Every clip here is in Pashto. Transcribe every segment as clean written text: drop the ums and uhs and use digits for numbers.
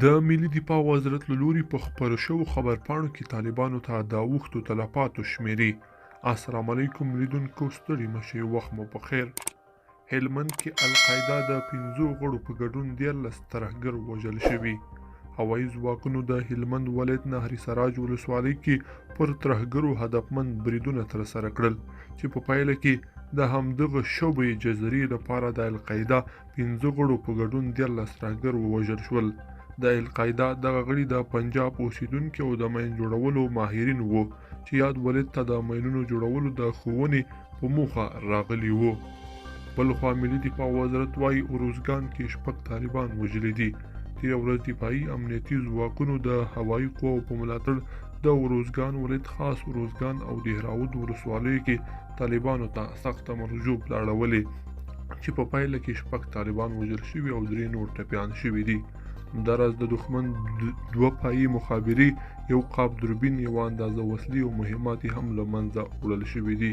د ملي دفاع وزارت له لوري په خپرو شوو خبرپاڼو کې طالبانو ته د اوښتو تلفاتو شمیرې. السلام علیکم لیدونکو، ستړي مه شئ، وخت مو په خیر. هلمند کې القاعده د 5 غړو په ګډون 13 ترهګر وژل شوي. هوایي ځواکونو د هلمند ولایت نهر سراج ولسوالۍ کې پر ترهګرو هدفمند بریدونه ترسره کړل چې په پایله کې د همدغه شوبې جزیرې لپاره د القاعده 5 غړو په ګډون 13 ترهګر ووژل شول. د القاعده دغه غړي د پنجاب اوسیدونکي او د مین جوړولو ماهرین وو چې یاد ولایت ته د مینونو جوړولو د ښوونې په موخه راغلي وو. بلخوا ملي دفاع وزارت وایي اروزګان کې 6 طالبان وژلي دي. تېره ورځ دفاعي امنیتي ځواکونو د هوایي قواو په ملاتړ د اروزګان ولایت خاص اروزګان او دهراود ولسوالیو کې طالبانو ته سخته مرجوب لاړولې چې په پایله کې 6 طالبان وژل شوي او 3 نور ټپیان شوي دي. همداراز د دښمن 2 پایي مخابرې، یو قاب دوربین، یوه اندازه وسلې او مهمات هم له منځه وړل شوي دي.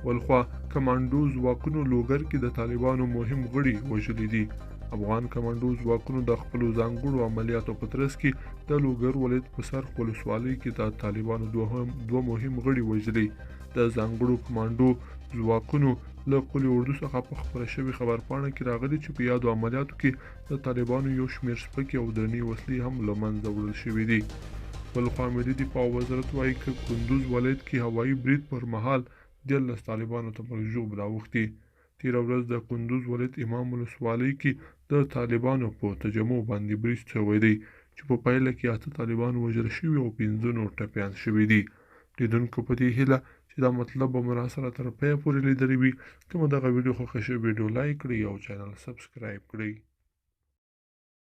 ولخوا کمانډو ځواکونو لوګر کې د طالبانو مهم غړي وژلي دي. افغان کمانډو ځواکونو د خپلو ځانګړو عملیاتو په ترڅ کې د لوګر ولایت په سرخ ولسوالۍ کې د طالبانو 2 مهم غړي وژلي. د ځانګړو کمانډو ځواکونو له قول اردو څخه په خپره شوې خبرپاڼه کې راغلي چې په یادو عملیاتو کې د طالبانو یو شمېر سپکې او درنې وسلې هم له منځه وړل شوي دي. بلخوا ملي دفاع وزارت وایي که کندوز ولایت کې هوایي برید پر مهال 13 طالبانو ته مرجوب راوښتي. تېره ورځ د کندوز ولایت امام ولسوالۍ کې د طالبانو په تجمع باندې برید شوی دی چې په پایله کې 8 طالبان وژل شوي او 15 نور ټپیان شوي دي. لیدونکو په دې هیله چې دا مطلب به مو راسره تر پایه پورې لیدلی وي. که مو دغه ویډیو خوښه شوې ویډیو لایک کړئ او چینل سبسکرایب کړئ.